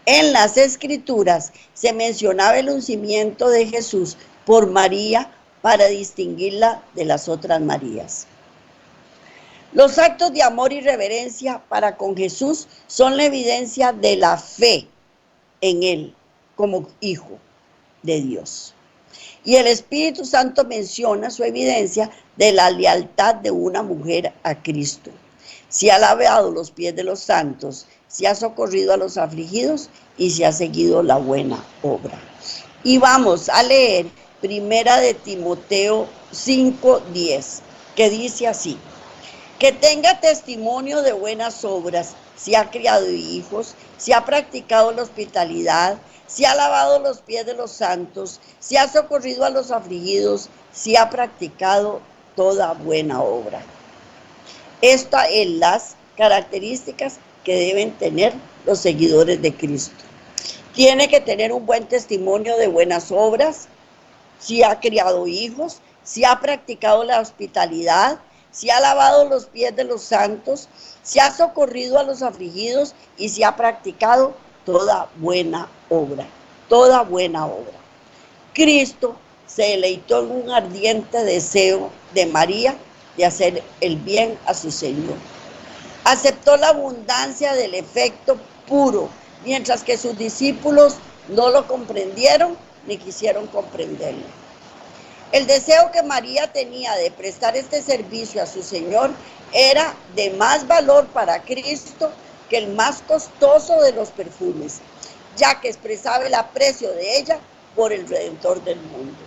En las Escrituras se mencionaba el uncimiento de Jesús por María para distinguirla de las otras Marías. Los actos de amor y reverencia para con Jesús son la evidencia de la fe en él como hijo. de Dios. Y el Espíritu Santo menciona su evidencia de la lealtad de una mujer a Cristo. Si ha lavado los pies de los santos, si ha socorrido a los afligidos y si ha seguido la buena obra. Y vamos a leer Primera de Timoteo 5:10, que dice así: que tenga testimonio de buenas obras, si ha criado hijos, si ha practicado la hospitalidad, si ha lavado los pies de los santos, si ha socorrido a los afligidos, si ha practicado toda buena obra. Estas son las características que deben tener los seguidores de Cristo. Tiene que tener un buen testimonio de buenas obras, si ha criado hijos, si ha practicado la hospitalidad, si ha lavado los pies de los santos, si ha socorrido a los afligidos y si ha practicado toda buena obra. Toda buena obra. Cristo se deleitó en un ardiente deseo de María de hacer el bien a su Señor. Aceptó la abundancia del efecto puro, mientras que sus discípulos no lo comprendieron ni quisieron comprenderlo. El deseo que María tenía de prestar este servicio a su Señor era de más valor para Cristo que el más costoso de los perfumes, ya que expresaba el aprecio de ella por el Redentor del mundo.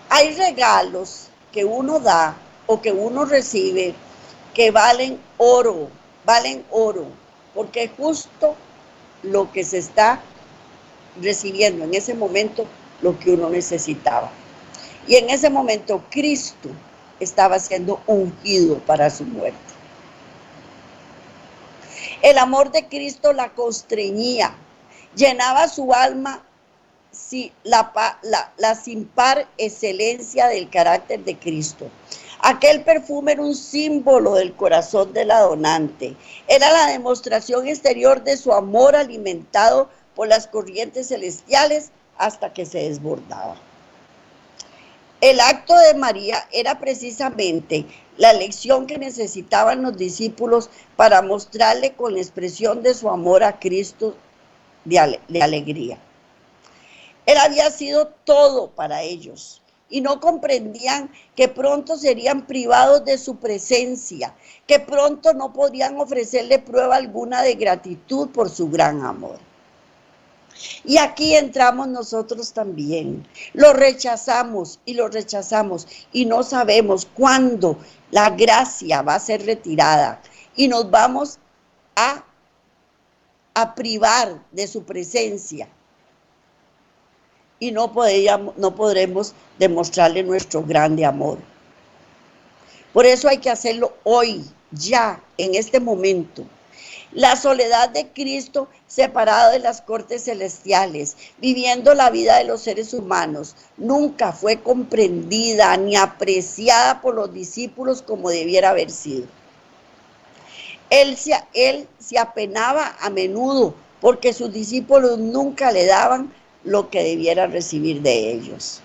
Hay regalos que uno da o que uno recibe que valen oro, porque es justo lo que se está recibiendo en ese momento, lo que uno necesitaba. Y en ese momento Cristo estaba siendo ungido para su muerte. El amor de Cristo la constreñía, llenaba su alma la sin par excelencia del carácter de Cristo. Aquel perfume era un símbolo del corazón de la donante. Era la demostración exterior de su amor alimentado por las corrientes celestiales hasta que se desbordaba. El acto de María era precisamente la lección que necesitaban los discípulos para mostrarle con la expresión de su amor a Cristo de alegría. Él había sido todo para ellos y no comprendían que pronto serían privados de su presencia, que pronto no podrían ofrecerle prueba alguna de gratitud por su gran amor. Y aquí entramos nosotros también. Lo rechazamos y no sabemos cuándo la gracia va a ser retirada y nos vamos a privar de su presencia y no podremos demostrarle nuestro grande amor. Por eso hay que hacerlo hoy, ya, en este momento. La soledad de Cristo, separado de las cortes celestiales, viviendo la vida de los seres humanos, nunca fue comprendida ni apreciada por los discípulos como debiera haber sido. Él se apenaba a menudo porque sus discípulos nunca le daban lo que debiera recibir de ellos.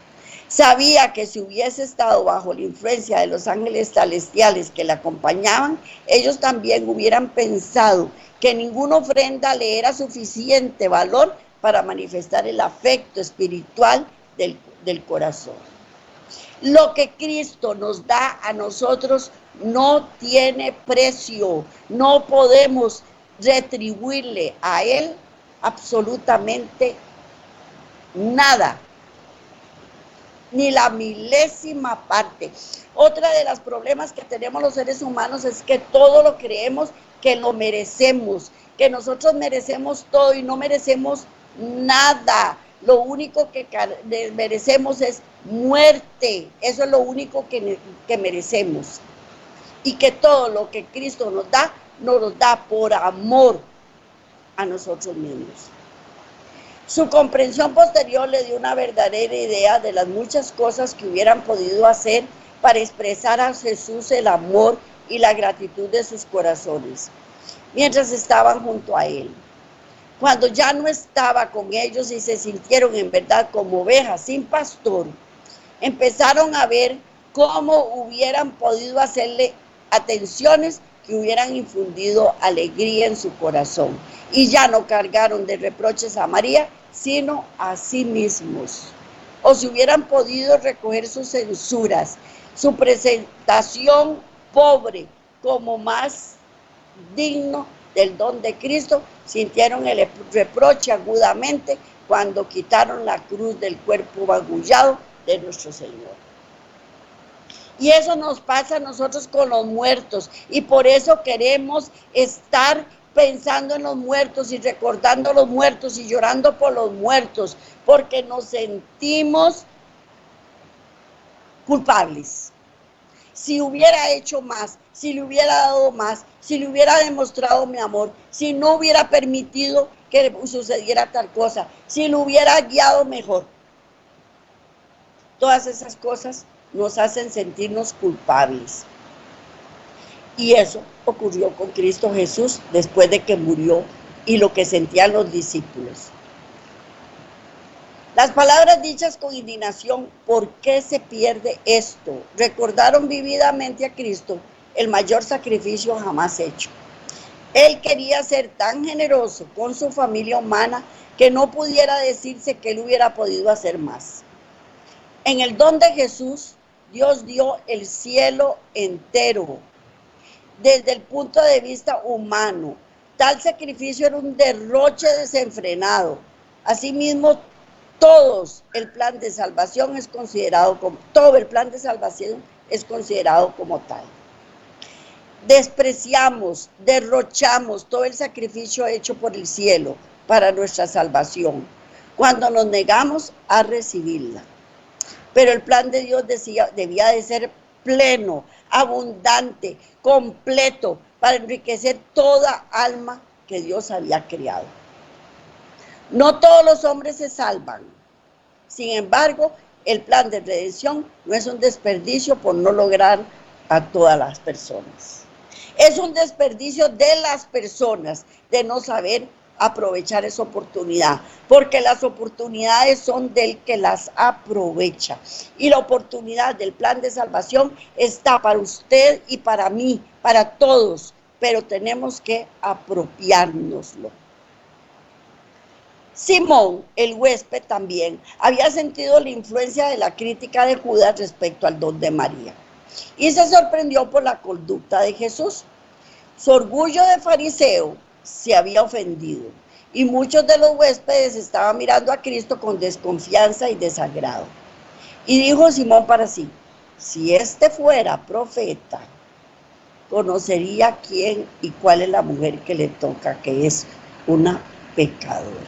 Sabía que si hubiese estado bajo la influencia de los ángeles celestiales que le acompañaban, ellos también hubieran pensado que ninguna ofrenda le era suficiente valor para manifestar el afecto espiritual del corazón. Lo que Cristo nos da a nosotros no tiene precio, no podemos retribuirle a Él absolutamente nada, ni la milésima parte. Otra de los problemas que tenemos los seres humanos es que todo lo creemos que lo merecemos, que nosotros merecemos todo y no merecemos nada. Lo único que merecemos es muerte. Eso es lo único que merecemos. Y que todo lo que Cristo nos lo da por amor a nosotros mismos. Su comprensión posterior le dio una verdadera idea de las muchas cosas que hubieran podido hacer para expresar a Jesús el amor y la gratitud de sus corazones, mientras estaban junto a Él. Cuando ya no estaba con ellos y se sintieron en verdad como ovejas sin pastor, empezaron a ver cómo hubieran podido hacerle atenciones que hubieran infundido alegría en su corazón, y ya no cargaron de reproches a María, sino a sí mismos. O si hubieran podido recoger sus censuras, su presentación pobre como más digno del don de Cristo, sintieron el reproche agudamente cuando quitaron la cruz del cuerpo magullado de nuestro Señor. Y eso nos pasa a nosotros con los muertos, y por eso queremos estar pensando en los muertos y recordando a los muertos y llorando por los muertos, porque nos sentimos culpables. Si hubiera hecho más, si le hubiera dado más, si le hubiera demostrado mi amor, si no hubiera permitido que sucediera tal cosa, si lo hubiera guiado mejor. Todas esas cosas nos hacen sentirnos culpables. Y eso ocurrió con Cristo Jesús después de que murió, y lo que sentían los discípulos. Las palabras dichas con indignación: ¿por qué se pierde esto?, recordaron vividamente a Cristo, el mayor sacrificio jamás hecho. Él quería ser tan generoso con su familia humana que no pudiera decirse que él hubiera podido hacer más. En el don de Jesús, Dios dio el cielo entero. Desde el punto de vista humano, tal sacrificio era un derroche desenfrenado. Asimismo, todo el plan de salvación es considerado como tal. Despreciamos, derrochamos todo el sacrificio hecho por el cielo para nuestra salvación, cuando nos negamos a recibirla. Pero el plan de Dios debía de ser pleno, abundante, completo, para enriquecer toda alma que Dios había creado. No todos los hombres se salvan. Sin embargo, el plan de redención no es un desperdicio por no lograr a todas las personas. Es un desperdicio de las personas de no saber aprovechar esa oportunidad, porque las oportunidades son del que las aprovecha, y la oportunidad del plan de salvación está para usted y para mí, para todos, pero tenemos que apropiárnoslo. Simón, el huésped, también había sentido la influencia de la crítica de Judas respecto al don de María, y se sorprendió por la conducta de Jesús. Su orgullo de fariseo se había ofendido, y muchos de los huéspedes estaban mirando a Cristo con desconfianza y desagrado. Y dijo Simón para sí: si este fuera profeta, conocería quién y cuál es la mujer que le toca, que es una pecadora.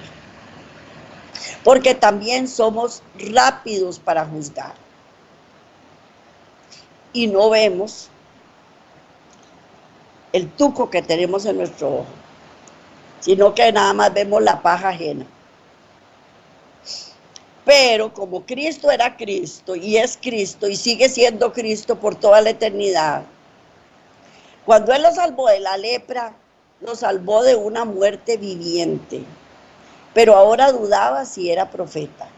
Porque también somos rápidos para juzgar y no vemos el tuco que tenemos en nuestro ojo, sino que nada más vemos la paja ajena. Pero como Cristo era Cristo y es Cristo y sigue siendo Cristo por toda la eternidad, cuando Él lo salvó de la lepra, lo salvó de una muerte viviente, pero ahora dudaba si era profeta.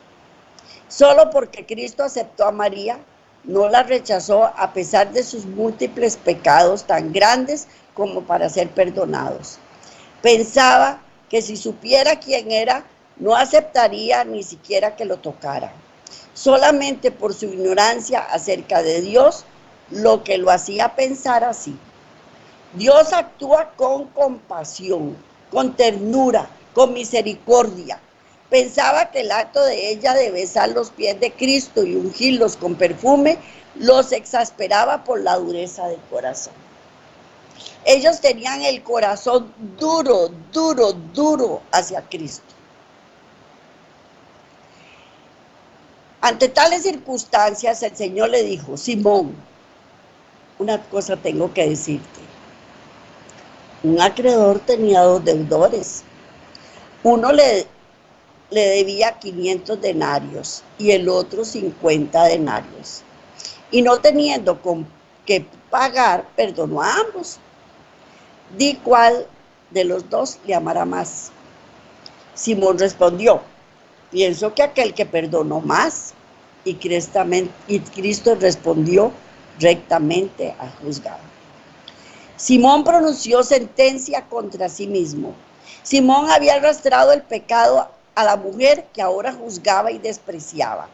Solo porque Cristo aceptó a María, no la rechazó a pesar de sus múltiples pecados tan grandes como para ser perdonados. Pensaba que si supiera quién era, no aceptaría ni siquiera que lo tocara. Solamente por su ignorancia acerca de Dios, lo que lo hacía pensar así. Dios actúa con compasión, con ternura, con misericordia. Pensaba que el acto de ella de besar los pies de Cristo y ungirlos con perfume los exasperaba por la dureza del corazón. Ellos tenían el corazón duro, duro, duro hacia Cristo. Ante tales circunstancias, el Señor le dijo: Simón, una cosa tengo que decirte. Un acreedor tenía 2 deudores. Uno le debía 500 denarios y el otro 50 denarios. Y no teniendo con qué pagar, perdonó a ambos. Di cuál de los dos le amará más. Simón respondió: pienso que aquel que perdonó más. Y Cristo respondió: rectamente has juzgado. Simón pronunció sentencia contra sí mismo. Simón había arrastrado el pecado a la mujer que ahora juzgaba y despreciaba.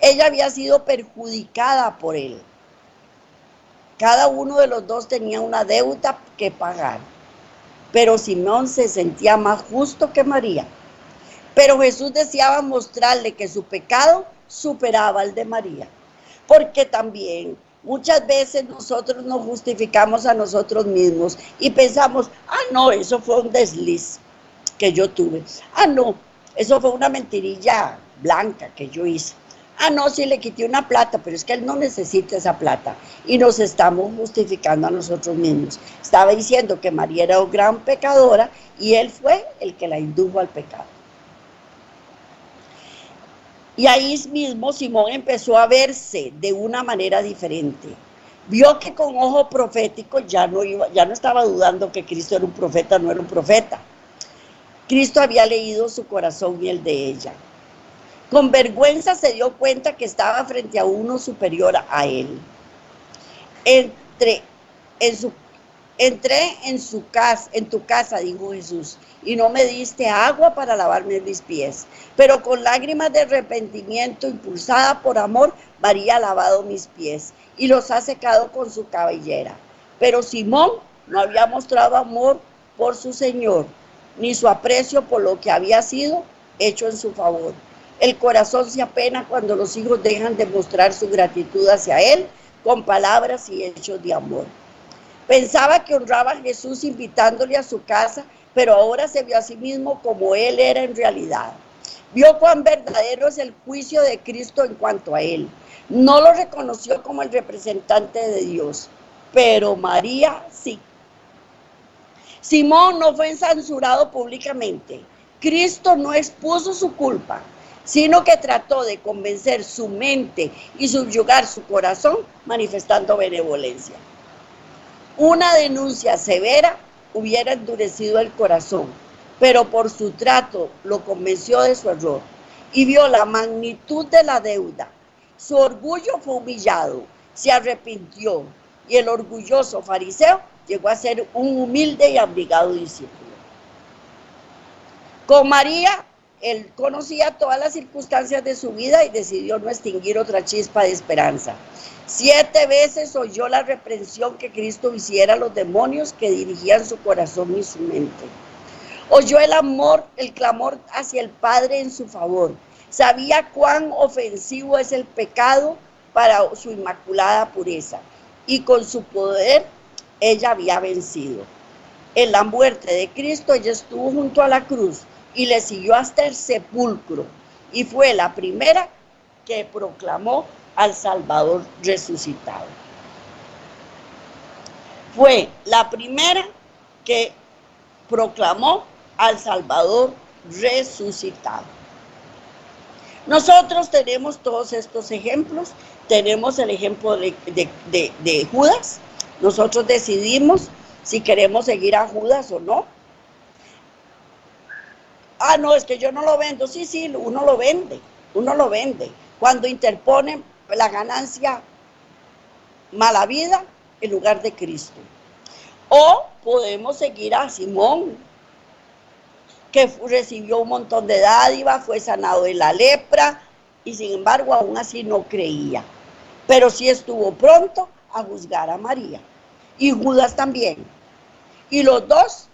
Ella había sido perjudicada por él. Cada uno de los dos tenía una deuda que pagar, pero Simón se sentía más justo que María. Pero Jesús deseaba mostrarle que su pecado superaba al de María, porque también muchas veces nosotros nos justificamos a nosotros mismos y pensamos, no, eso fue un desliz que yo tuve, no, eso fue una mentirilla blanca que yo hice, no, sí le quité una plata, pero es que él no necesita esa plata, y nos estamos justificando a nosotros mismos. Estaba diciendo que María era una gran pecadora y él fue el que la indujo al pecado. Y ahí mismo Simón empezó a verse de una manera diferente. Vio que con ojo profético ya no estaba dudando que Cristo era un profeta, no era un profeta. Cristo había leído su corazón y el de ella. Con vergüenza se dio cuenta que estaba frente a uno superior a él. Entré en tu casa, dijo Jesús, y no me diste agua para lavarme mis pies. Pero con lágrimas de arrepentimiento, impulsada por amor, María ha lavado mis pies y los ha secado con su cabellera. Pero Simón no había mostrado amor por su Señor, ni su aprecio por lo que había sido hecho en su favor. El corazón se apena cuando los hijos dejan de mostrar su gratitud hacia él con palabras y hechos de amor. Pensaba que honraba a Jesús invitándole a su casa, pero ahora se vio a sí mismo como él era en realidad. Vio cuán verdadero es el juicio de Cristo en cuanto a él. No lo reconoció como el representante de Dios, pero María sí. Simón no fue censurado públicamente. Cristo no expuso su culpa, sino que trató de convencer su mente y subyugar su corazón manifestando benevolencia. Una denuncia severa hubiera endurecido el corazón, pero por su trato lo convenció de su error y vio la magnitud de la deuda. Su orgullo fue humillado, se arrepintió y el orgulloso fariseo llegó a ser un humilde y abrigado discípulo. Con María, él conocía todas las circunstancias de su vida y decidió no extinguir otra chispa de esperanza. 7 veces oyó la reprensión que Cristo hiciera a los demonios que dirigían su corazón y su mente. Oyó el clamor hacia el Padre en su favor. Sabía cuán ofensivo es el pecado para su inmaculada pureza. Y con su poder, ella había vencido. En la muerte de Cristo, ella estuvo junto a la cruz y le siguió hasta el sepulcro. Y fue la primera que proclamó al Salvador resucitado. Fue la primera que proclamó al Salvador resucitado. Nosotros tenemos todos estos ejemplos. Tenemos el ejemplo de Judas. Nosotros decidimos si queremos seguir a Judas o no. No, es que yo no lo vendo. Sí, uno lo vende. Cuando interponen la ganancia mala vida en lugar de Cristo. O podemos seguir a Simón, que recibió un montón de dádivas, fue sanado de la lepra y sin embargo aún así no creía. Pero sí estuvo pronto a juzgar a María. Y Judas también. Y los dos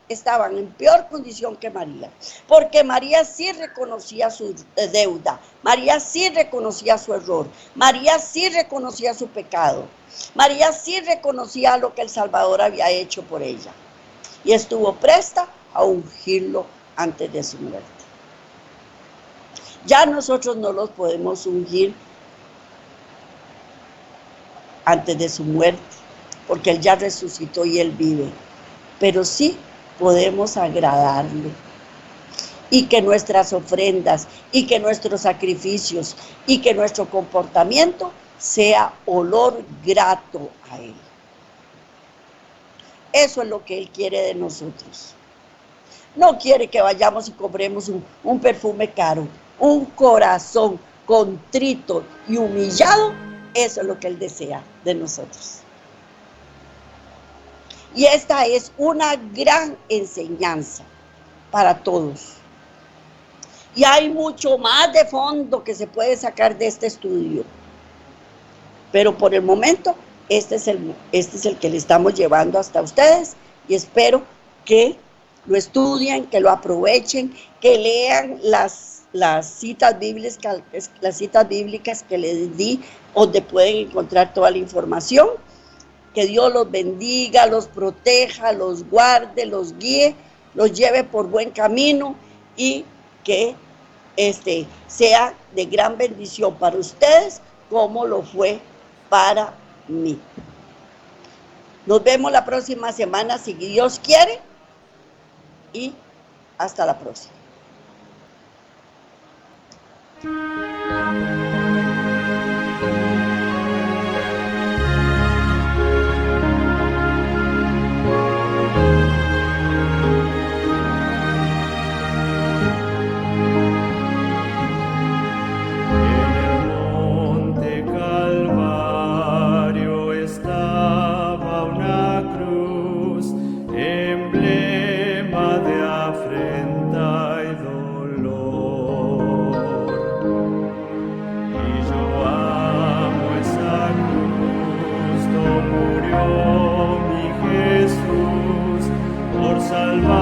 estaban en peor condición que María, porque María sí reconocía su deuda, María sí reconocía su error, María sí reconocía su pecado, María sí reconocía lo que el Salvador había hecho por ella y estuvo presta a ungirlo antes de su muerte. Ya nosotros no los podemos ungir antes de su muerte, porque Él ya resucitó y Él vive, pero sí podemos agradarle y que nuestras ofrendas y que nuestros sacrificios y que nuestro comportamiento sea olor grato a Él. Eso es lo que Él quiere de nosotros. No quiere que vayamos y compremos un perfume caro, un corazón contrito y humillado. Eso es lo que Él desea de nosotros. Y esta es una gran enseñanza para todos. Y hay mucho más de fondo que se puede sacar de este estudio. Pero por el momento, este es el que le estamos llevando hasta ustedes y espero que lo estudien, que lo aprovechen, que lean las citas bíblicas que les di, donde pueden encontrar toda la información. Que Dios los bendiga, los proteja, los guarde, los guíe, los lleve por buen camino y que sea de gran bendición para ustedes como lo fue para mí. Nos vemos la próxima semana si Dios quiere y hasta la próxima. Salvar